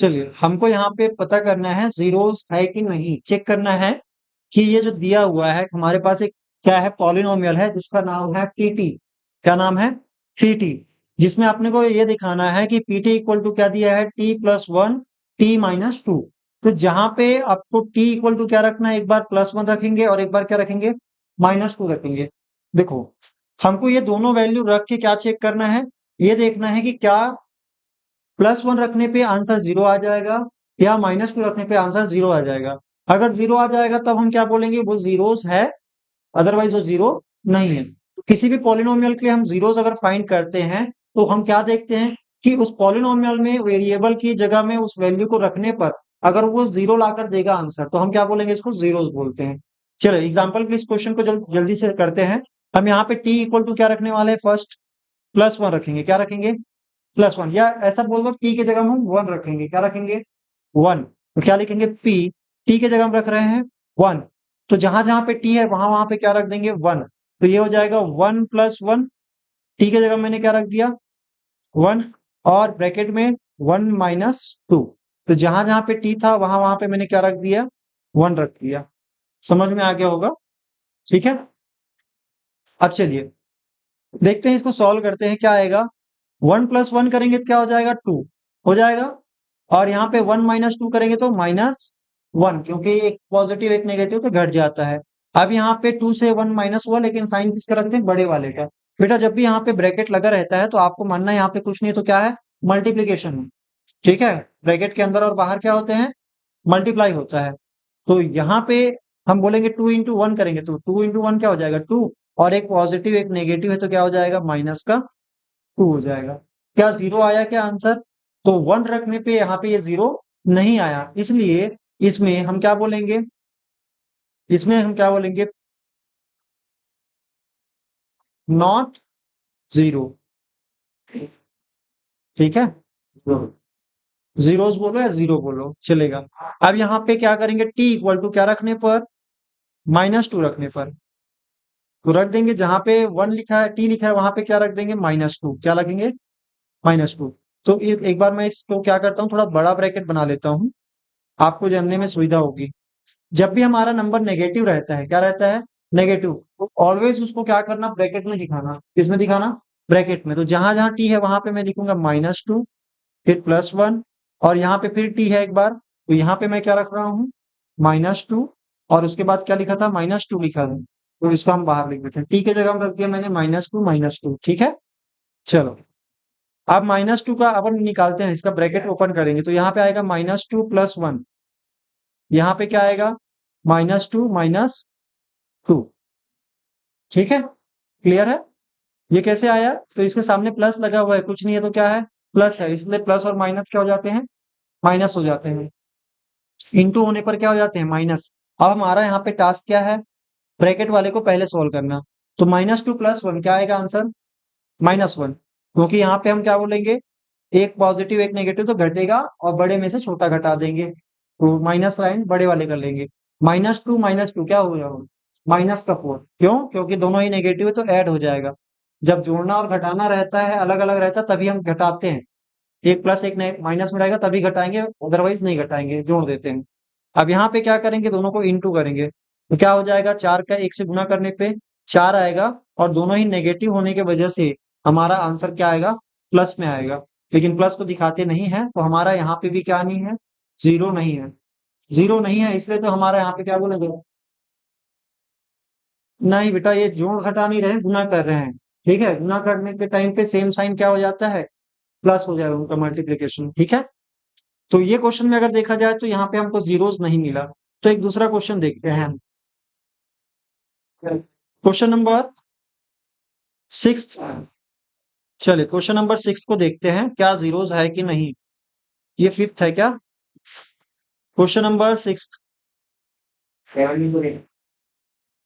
चलिए, हमको यहाँ पे पता करना है जीरोस है कि नहीं, चेक करना है कि ये जो दिया हुआ है हमारे पास एक क्या है, पॉलिनोमियल है जिसका नाम है पीटी। क्या नाम है? पीटी। जिसमें अपने को ये दिखाना है कि पीटी इक्वल टू क्या दिया है, T plus one T minus two. तो जहां पे आपको टी इक्वल टू क्या रखना है, एक बार प्लस वन रखेंगे और एक बार क्या रखेंगे, माइनस टू रखेंगे। देखो, हमको ये दोनों वैल्यू रख के क्या चेक करना है, ये देखना है कि क्या प्लस वन रखने पे आंसर जीरो आ जाएगा या माइनस टू रखने पे आंसर जीरो आ जाएगा। अगर जीरो आ जाएगा तब हम क्या बोलेंगे, वो जीरोस है, अदरवाइज वो जीरो नहीं है। तो किसी भी पॉलिनोमियल के लिए हम जीरोस अगर फाइंड करते हैं तो हम क्या देखते हैं कि उस पॉलिनोमियल में वेरिएबल की जगह में उस वैल्यू को रखने पर अगर वो जीरो लाकर देगा आंसर, तो हम क्या बोलेंगे, इसको जीरोस बोलते हैं। चलो एग्जाम्पल के इस क्वेश्चन को जल्दी से करते हैं। हम यहाँ पे टी इक्वल टू क्या रखने वाले हैं, फर्स्ट प्लस वन रखेंगे। क्या रखेंगे? प्लस वन, या ऐसा बोल दो पी की जगह हम वन रखेंगे। क्या रखेंगे? वन। तो क्या लिखेंगे, पी, टी की जगह हम रख रहे हैं वन। तो जहां जहां पे टी है वहां वहां पे क्या रख देंगे, वन। तो ये हो जाएगा वन प्लस वन, टी की जगह मैंने क्या रख दिया, वन, और ब्रैकेट में वन माइनस टू। तो जहां जहां पे टी था वहां वहां पे मैंने क्या रख दिया, वन रख दिया। समझ में आ गया होगा? ठीक है। अब चलिए देखते हैं, इसको सॉल्व करते हैं, क्या आएगा। वन प्लस वन करेंगे तो क्या हो जाएगा, टू हो जाएगा। और यहाँ पे वन माइनस टू करेंगे तो माइनस वन, क्योंकि एक पॉजिटिव एक नेगेटिव तो घट जाता है। अब यहाँ पे टू से वन माइनस हुआ, लेकिन साइन किसका रखते हैं, बड़े वाले का। बेटा जब भी यहाँ पे ब्रैकेट लगा रहता है तो आपको मानना है यहाँ पे कुछ नहीं तो क्या है, मल्टीप्लीकेशन है। ठीक है, ब्रैकेट के अंदर और बाहर क्या होते हैं, मल्टीप्लाई होता है। तो यहाँ पे हम बोलेंगे टू इंटू वन करेंगे तो टू इंटू वन क्या हो जाएगा, टू, और एक पॉजिटिव एक नेगेटिव है तो क्या हो जाएगा, माइनस का टू हो जाएगा। क्या जीरो आया क्या आंसर? तो वन रखने पे यहाँ पे ये जीरो नहीं आया, इसलिए इसमें हम क्या बोलेंगे, इसमें हम क्या बोलेंगे, नॉट जीरो। ठीक है, जीरोस बोलो या जीरो बोलो चलेगा। अब यहाँ पे क्या करेंगे, टी इक्वल टू क्या रखने पर, माइनस टू रखने पर। तो रख देंगे जहां पे वन लिखा है, टी लिखा है, वहां पे क्या रख देंगे, माइनस टू। क्या लगेंगे, माइनस टू। तो एक बार मैं इसको क्या करता हूँ, थोड़ा बड़ा ब्रैकेट बना लेता हूँ, आपको जानने में सुविधा होगी। जब भी हमारा नंबर नेगेटिव रहता है, क्या रहता है, नेगेटिव, तो ऑलवेज उसको क्या करना, ब्रैकेट में दिखाना। किसमें दिखाना, ब्रैकेट में। तो जहां जहां टी है वहां पे मैं लिखूंगा माइनस टू, फिर प्लस वन, और यहाँ पे फिर टी है एक बार, तो यहाँ पे मैं क्या रख रहा हूँ, माइनस टू, और उसके बाद क्या लिखा था, माइनस टू लिखा था। तो इसको हम बाहर लिख देते हैं, टी के जगह में रख दिया मैंने माइनस टू माइनस टू। ठीक है, चलो अब माइनस टू का अपन निकालते हैं, इसका ब्रैकेट ओपन करेंगे तो यहाँ पे आएगा माइनस टू प्लस वन, यहाँ पे क्या आएगा, माइनस टू माइनस टू। ठीक है, क्लियर है? ये कैसे आया, तो इसके सामने प्लस लगा हुआ है, कुछ नहीं है तो क्या है, प्लस है, इसलिए प्लस और माइनस क्या हो जाते हैं, माइनस हो जाते हैं। इंटू होने पर क्या हो जाते हैं, माइनस। अब हमारा यहाँ पे टास्क क्या है, ब्रैकेट वाले को पहले सोल्व करना। तो माइनस टू प्लस वन क्या आएगा आंसर, माइनस वन, क्योंकि यहाँ पे हम क्या बोलेंगे, एक पॉजिटिव एक नेगेटिव तो घटेगा और बड़े में से छोटा घटा देंगे, तो माइनस साइन बड़े वाले कर लेंगे। माइनस टू क्या हो जाएगा, माइनस का फोर। क्यों? क्योंकि दोनों ही नेगेटिव है तो ऐड हो जाएगा। जब जोड़ना और घटाना रहता है, अलग अलग रहता है, तभी हम घटाते हैं। एक प्लस एक माइनस में रहेगा तभी घटाएंगे, अदरवाइज नहीं घटाएंगे, जोड़ देते हैं। अब यहाँ पे क्या करेंगे, दोनों को इंटू करेंगे तो क्या हो जाएगा, चार का एक से गुना करने पे चार आएगा, और दोनों ही नेगेटिव होने की वजह से हमारा आंसर क्या आएगा, प्लस में आएगा। लेकिन प्लस को दिखाते नहीं है तो हमारा यहाँ पे भी क्या नहीं है, जीरो नहीं है। जीरो नहीं है इसलिए तो हमारा यहाँ पे क्या बोलेंगे, नहीं बेटा ये जोड़ घटा नहीं रहे हैं, गुना कर रहे हैं। ठीक है, गुना करने के टाइम पे सेम साइन क्या हो जाता है, प्लस हो जाएगा उनका मल्टीप्लीकेशन। ठीक है, तो ये क्वेश्चन में अगर देखा जाए तो यहाँ पे हमको जीरोस नहीं मिला। तो एक दूसरा क्वेश्चन देखते हैं हम, क्वेश्चन नंबर सिक्स। चलिए क्वेश्चन नंबर सिक्स को देखते हैं, क्या जीरोस है कि नहीं। ये फिफ्थ है क्या, क्वेश्चन नंबर सिक्स,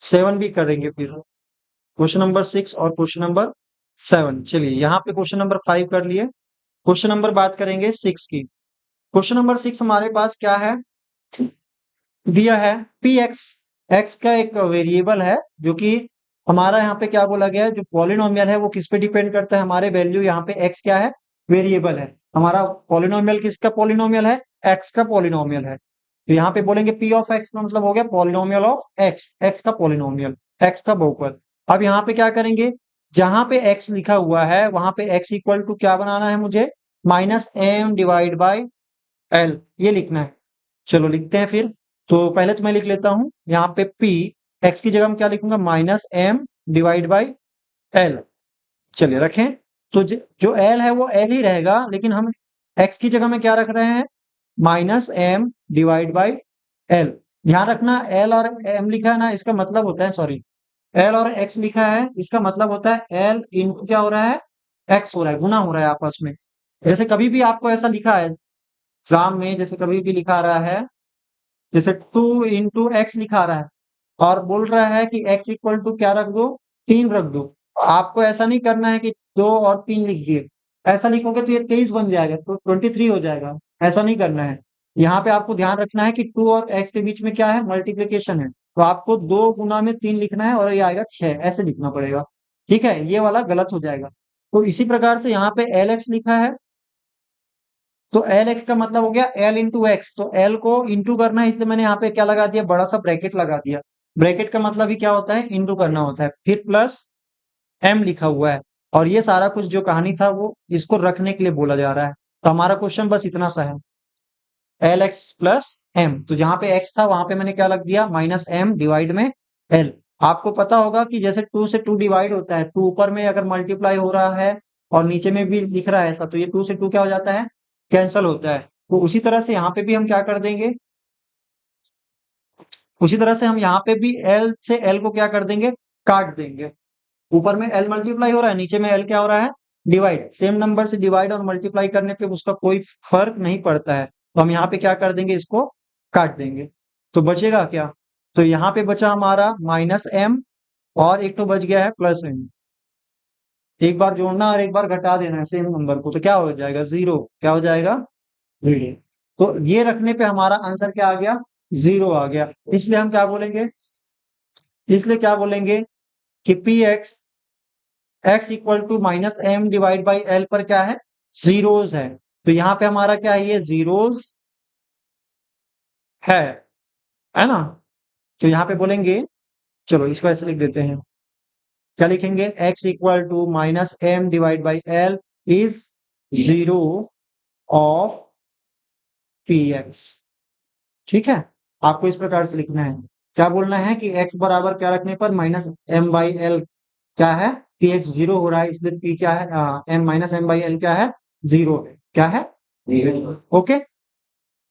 सेवन भी करेंगे फिर, क्वेश्चन नंबर सिक्स और क्वेश्चन नंबर सेवन। चलिए यहाँ पे क्वेश्चन नंबर फाइव कर लिए, क्वेश्चन नंबर बात करेंगे सिक्स की। क्वेश्चन नंबर सिक्स हमारे पास क्या है, दिया है पी एक्स, एक्स का एक वेरिएबल है जो कि हमारा यहाँ पे क्या बोला गया है, जो पॉलिनोमियल है वो किस पे डिपेंड करता है, हमारे वैल्यू यहाँ पे एक्स क्या है, वेरिएबल है। हमारा पॉलिनोमियल किसका पॉलिनोमियल है? एक्स का पॉलिनोमियल है। तो यहाँ पे बोलेंगे पी ऑफ एक्स का मतलब हो गया पॉलिनोमियल ऑफ एक्स, एक्स का पॉलिनोमियल, एक्स का बहुपद। अब यहाँ पे क्या करेंगे, जहां पे एक्स लिखा हुआ है वहां पे एक्स इक्वल टू क्या बनाना है मुझे? Minus M divide by L, ये लिखना है। चलो लिखते हैं फिर। तो पहले तो मैं लिख लेता हूं यहाँ पे पी, एक्स की जगह में क्या लिखूंगा? Minus M divide by L. चलिए रखें। तो जो एल है वो एल ही रहेगा, लेकिन हम एक्स की जगह में क्या रख रहे हैं? Minus M divide by L. ध्यान रखना एल और एम लिखा है ना, इसका मतलब होता है, सॉरी, एल और एक्स लिखा है, इसका मतलब होता है एल इंटू क्या हो रहा है? एक्स हो रहा है, गुना हो रहा है आपस में। जैसे कभी भी आपको ऐसा लिखा है एग्जाम में, जैसे कभी भी लिखा रहा है, जैसे 2 इंटू एक्स लिखा रहा है और बोल रहा है कि एक्स इक्वल टू क्या रख दो? 3 रख दो। आपको ऐसा नहीं करना है कि 2 और 3 लिख दिए, ऐसा लिखोगे तो ये 23 बन जाएगा, तो 23 हो जाएगा। ऐसा नहीं करना है। यहाँ पे आपको ध्यान रखना है कि 2 और एक्स के बीच में क्या है? मल्टीप्लीकेशन है। तो आपको 2 गुना में 3 लिखना है और ये आएगा 6, ऐसे लिखना पड़ेगा। ठीक है, ये वाला गलत हो जाएगा। तो इसी प्रकार से यहाँ पे एल एक्स लिखा है, तो एल एक्स का मतलब हो गया एल इंटू एक्स। तो एल को इंटू करना है, इसलिए मैंने यहाँ पे क्या लगा दिया? बड़ा सा ब्रैकेट लगा दिया। ब्रैकेट का मतलब ही क्या होता है? इंटू करना होता है। फिर प्लस एम लिखा हुआ है, और ये सारा कुछ जो कहानी था वो इसको रखने के लिए बोला जा रहा है। तो हमारा क्वेश्चन बस इतना सा है, एल एक्स प्लस एम। तो जहां पे एक्स था वहां पे मैंने क्या लग दिया? माइनस एम डिवाइड में एल। आपको पता होगा कि जैसे 2 से 2 डिवाइड होता है, 2 ऊपर में अगर मल्टीप्लाई हो रहा है और नीचे में भी लिख रहा है ऐसा, तो ये 2 से 2 क्या हो जाता है? कैंसल होता है। तो उसी तरह से यहाँ पे भी हम क्या कर देंगे? उसी तरह से हम यहाँ पे भी एल से एल को क्या कर देंगे? काट देंगे। ऊपर में एल मल्टीप्लाई हो रहा है, नीचे में एल क्या हो रहा है? डिवाइड। सेम नंबर से डिवाइड और मल्टीप्लाई करने पे उसका कोई फर्क नहीं पड़ता है। तो हम यहाँ पे क्या कर देंगे? इसको काट देंगे। तो बचेगा क्या? तो यहाँ पे बचा हमारा माइनस एम, और एक तो बच गया है प्लस एम। एक बार जोड़ना और एक बार घटा देना है सेम नंबर को, तो क्या हो जाएगा? 0। क्या हो जाएगा? 0। तो ये रखने पे हमारा आंसर क्या आ गया? 0 आ गया। इसलिए हम क्या बोलेंगे? इसलिए क्या बोलेंगे कि P X X equal to minus M divide by L पर क्या है? जीरोस है। तो यहाँ पे हमारा क्या है? ये जीरोस है ना? तो यहाँ पे बोलेंगे, चलो इसको ऐसे लिख देते हैं। क्या लिखेंगे? X equal to minus M divide by L is 0 of P X. ठीक है, आपको इस प्रकार से लिखना है। क्या बोलना है कि एक्स बराबर क्या रखने पर? माइनस एम बाई एल क्या है? पी एक्स 0 हो रहा है, इसलिए पी क्या है? M minus M by L क्या है? 0 है। क्या है? 0। ओके,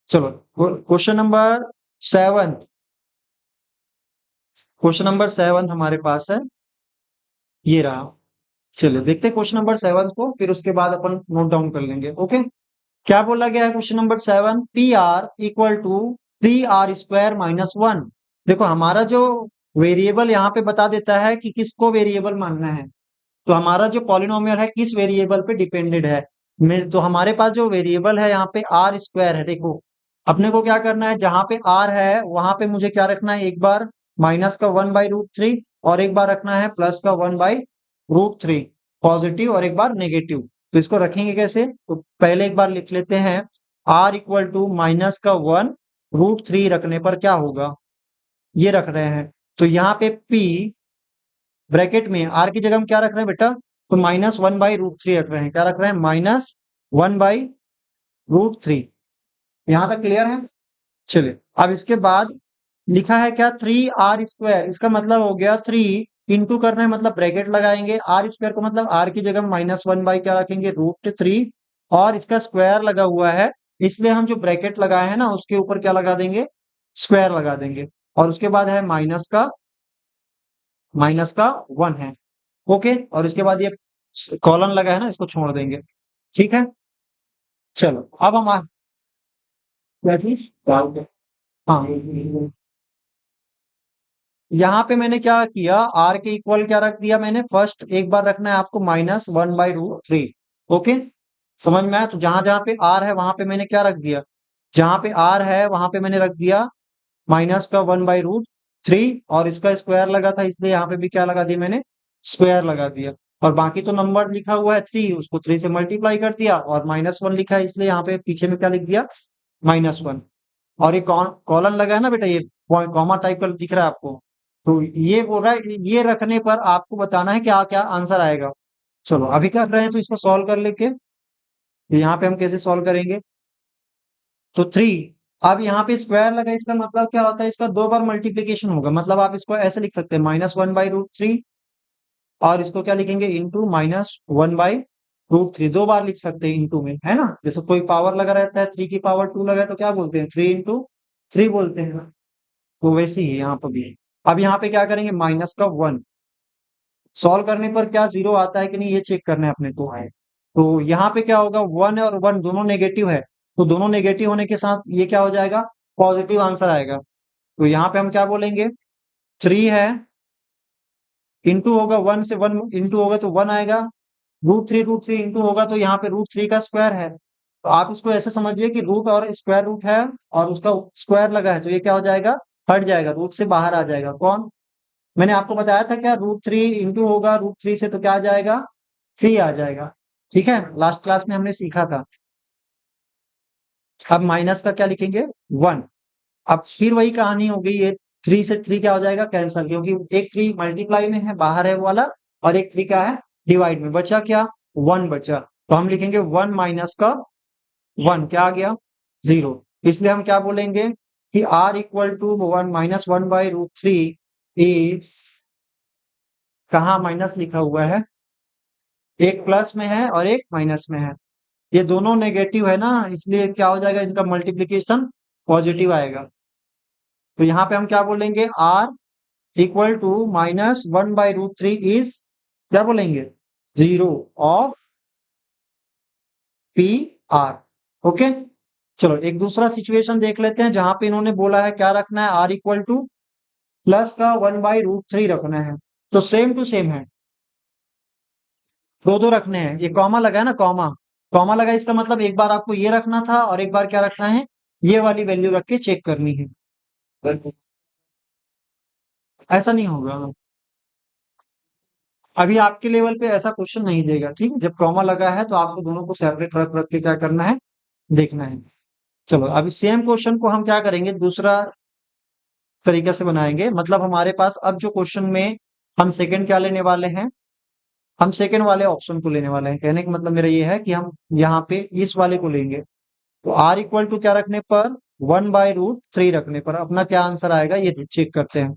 चलो क्वेश्चन नंबर 7। क्वेश्चन नंबर 7 हमारे पास है, ये रहा। चलिए देखते हैं क्वेश्चन नंबर 7 को, फिर उसके बाद अपन नोट डाउन कर लेंगे। ओके, क्या बोला गया है? Question number 7, P R equal to 3r² - 1। देखो हमारा जो वेरिएबल यहाँ पे बता देता है कि किसको वेरिएबल मानना है। तो हमारा जो पॉलिनोमियल है किस वेरिएबल पे डिपेंडेड है? तो हमारे पास जो वेरिएबल है यहाँ पे r² है। देखो अपने को क्या करना है, जहां पे r है वहां पे मुझे क्या रखना है? एक बार माइनस का 1/√3 और एक बार रखना है प्लस का 1/√3, पॉजिटिव और एक बार नेगेटिव। तो इसको रखेंगे कैसे? तो पहले एक बार लिख लेते हैं, r इक्वल टू माइनस का 1√3 रखने पर क्या होगा? ये रख रहे हैं। तो यहाँ पे p ब्रैकेट में आर की जगह हम क्या रख रहे हैं बेटा? तो -1/√3 रख रहे हैं। क्या रख रहे हैं? -1/√3। यहां तक क्लियर है? चलिए अब इसके बाद लिखा है क्या? 3r²। इसका मतलब हो गया 3 इंटू करना है, मतलब ब्रैकेट लगाएंगे। r² को मतलब r की जगह -1 बाई क्या रखेंगे? √3, और इसका स्क्वायर लगा हुआ है, इसलिए हम जो ब्रैकेट लगाए हैं ना उसके ऊपर क्या लगा देंगे? स्क्वायर लगा देंगे। और उसके बाद है माइनस का 1 है। ओके, और इसके बाद ये कॉलन लगा है ना, इसको छोड़ देंगे। ठीक है, चलो अब हम क्या चीज? हाँ, यहाँ पे मैंने क्या किया? आर के इक्वल क्या रख दिया मैंने? फर्स्ट एक बार रखना है आपको -1/√3। ओके, समझ में आया? तो जहां जहां पे आर है वहां पे मैंने क्या रख दिया? जहां पे आर है वहां पे मैंने रख दिया माइनस का 1/√3, और इसका स्क्वायर लगा था इसलिए यहाँ पे भी क्या लगा दिया मैंने? स्क्वायर लगा दिया। और बाकी तो नंबर लिखा हुआ है 3, उसको 3 से मल्टीप्लाई कर दिया, और -1 लिखा है इसलिए यहाँ पे पीछे में क्या लिख दिया, -1। और ये कॉलन लगा है ना बेटा, ये कॉमा टाइप का दिख रहा है आपको, तो ये बोल रहा है ये रखने पर आपको बताना है कि क्या आंसर आएगा। चलो अभी कर रहे हैं, तो इसको सॉल्व कर लेके, तो यहाँ पे हम कैसे सॉल्व करेंगे, तो 3। अब यहाँ पे स्क्वायर लगा, इसका मतलब क्या होता है, इसका 2 बार मल्टीप्लीकेशन होगा, मतलब आप इसको ऐसे लिख सकते हैं -1/√3, और इसको क्या लिखेंगे, इंटू -1/√3, 2 बार लिख सकते हैं इंटू में, है ना। जैसे कोई पावर लगा रहता है, 3 की पावर 2 लगा है तो क्या बोलते हैं, 3 × 3 बोलते हैं, तो वैसे ही यहाँ पर भी। अब यहाँ पे क्या करेंगे, माइनस का 1, सॉल्व करने पर क्या 0 आता है कि नहीं, ये चेक करना है अपने को है। तो यहाँ पे क्या होगा, 1 और 1 दोनों नेगेटिव है, तो दोनों नेगेटिव होने के साथ ये क्या हो जाएगा, पॉजिटिव आंसर आएगा। तो यहाँ पे हम क्या बोलेंगे, 3 है, इंटू होगा 1 से 1 इंटू होगा तो 1 आएगा, √3 इंटू होगा तो यहाँ पे √3 का स्क्वायर है, तो आप इसको ऐसे समझिए कि रूट और स्क्वायर रूट है, और उसका स्क्वायर लगा है, तो ये क्या हो जाएगा, हट जाएगा, रूट से बाहर आ जाएगा। कौन, मैंने आपको बताया था क्या, √3 इंटू होगा √3 से तो क्या आ जाएगा, 3 आ जाएगा। ठीक है, लास्ट क्लास में हमने सीखा था। अब माइनस का क्या लिखेंगे, 1। अब फिर वही कहानी हो गई, ये 3 से 3 क्या हो जाएगा, कैंसल, क्योंकि एक 3 मल्टीप्लाई में है, बाहर है वो वाला, और एक 3 क्या है, डिवाइड में, बचा क्या, 1 बचा, तो हम लिखेंगे 1 माइनस का 1 क्या आ गया, 0। इसलिए हम क्या बोलेंगे कि r इक्वल टू 1 -1/√3 इज, कहाँ माइनस लिखा हुआ है, एक प्लस में है और एक माइनस में है, ये दोनों नेगेटिव है ना, इसलिए क्या हो जाएगा, इनका मल्टीप्लीकेशन पॉजिटिव आएगा। तो यहाँ पे हम क्या बोलेंगे, r इक्वल टू -1/√3 इज, क्या बोलेंगे, 0 ऑफ पी आर। ओके, चलो एक दूसरा सिचुएशन देख लेते हैं, जहां पे इन्होंने बोला है क्या रखना है, r इक्वल टू प्लस का 1/√3 रखना है, तो सेम टू सेम है, दो दो रखने हैं, ये कॉमा लगा है ना, कॉमा कॉमा लगा, इसका मतलब एक बार आपको ये रखना था और एक बार क्या रखना है, ये वाली वैल्यू रख के चेक करनी है, ऐसा नहीं होगा। अभी आपके लेवल पे ऐसा क्वेश्चन नहीं देगा, ठीक है, जब कॉमा लगा है तो आपको दोनों को सेपरेट रख रख के क्या करना है, देखना है। चलो अभी सेम क्वेश्चन को हम क्या करेंगे, दूसरा तरीके से बनाएंगे, मतलब हमारे पास अब जो क्वेश्चन में हम सेकंड क्या लेने वाले हैं, हम सेकंड वाले ऑप्शन को लेने वाले हैं, कहने का मतलब मेरा ये है कि हम यहाँ पे इस वाले को लेंगे, तो r इक्वल टू क्या रखने पर, 1/√3 रखने पर अपना क्या आंसर आएगा, ये चेक करते हैं।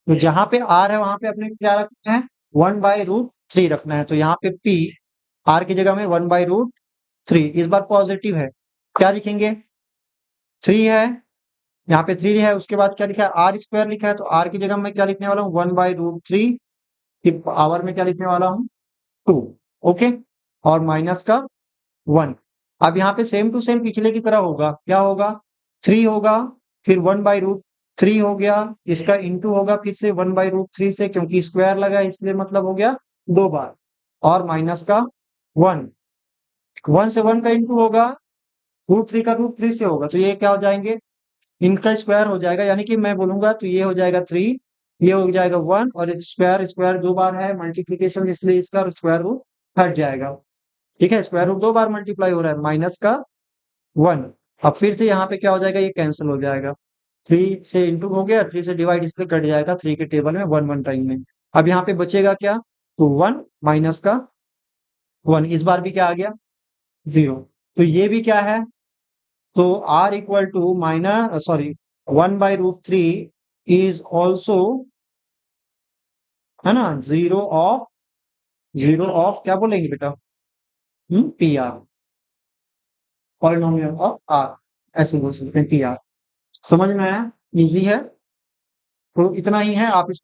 तो जहां पे r है वहां पे अपने क्या रखना है, 1/√3 रखना है, तो यहाँ पे p, r की जगह में 1/√3, इस बार पॉजिटिव है, क्या लिखेंगे, 3 है, यहाँ पे 3 है, उसके बाद क्या लिखा है, आर स्क्वायर लिखा है, तो r की जगह मैं क्या लिखने वाला हूँ, 1/√3 की पावर में क्या लिखने वाला हूँ, 2। ओके, और माइनस का 1। अब यहाँ पे सेम टू सेम पिछले की तरह होगा, क्या होगा, 3 होगा, फिर 1/√3 हो गया, इसका इंटू होगा फिर से 1/√3 से, क्योंकि स्क्वायर लगा इसलिए मतलब हो गया 2 बार, और माइनस का 1, 1 से 1 का इंटू होगा, √3 का √3 से होगा, तो ये क्या हो जाएंगे, इनका स्क्वायर हो जाएगा, यानी कि मैं बोलूंगा तो ये हो जाएगा 3, ये हो जाएगा 1, और स्क्वायर स्क्वायर 2 बार है मल्टीप्लीकेशन, इसलिए इसका स्क्वायर रूट हट जाएगा। ठीक है, स्क्वायर रूट 2 बार मल्टीप्लाई हो रहा है, माइनस का 1। अब फिर से यहाँ पे क्या हो जाएगा, ये कैंसिल हो जाएगा, 3 से इंटू हो गया, 3 से डिवाइड इसलिए कट जाएगा, 3 के टेबल में 1 1 टाइम में। अब यहाँ पे बचेगा क्या, तो 1 माइनस का 1, इस बार भी क्या आ गया, 0। तो ये भी क्या है, तो r equal to minus sorry 1/√3 is also, है ना, 0 ऑफ क्या बोलेंगे बेटा, P R, polynomial of R, ऐसे बोल सकते हैं, पी आर। समझ में आया, इजी है, तो इतना ही है, आप इसको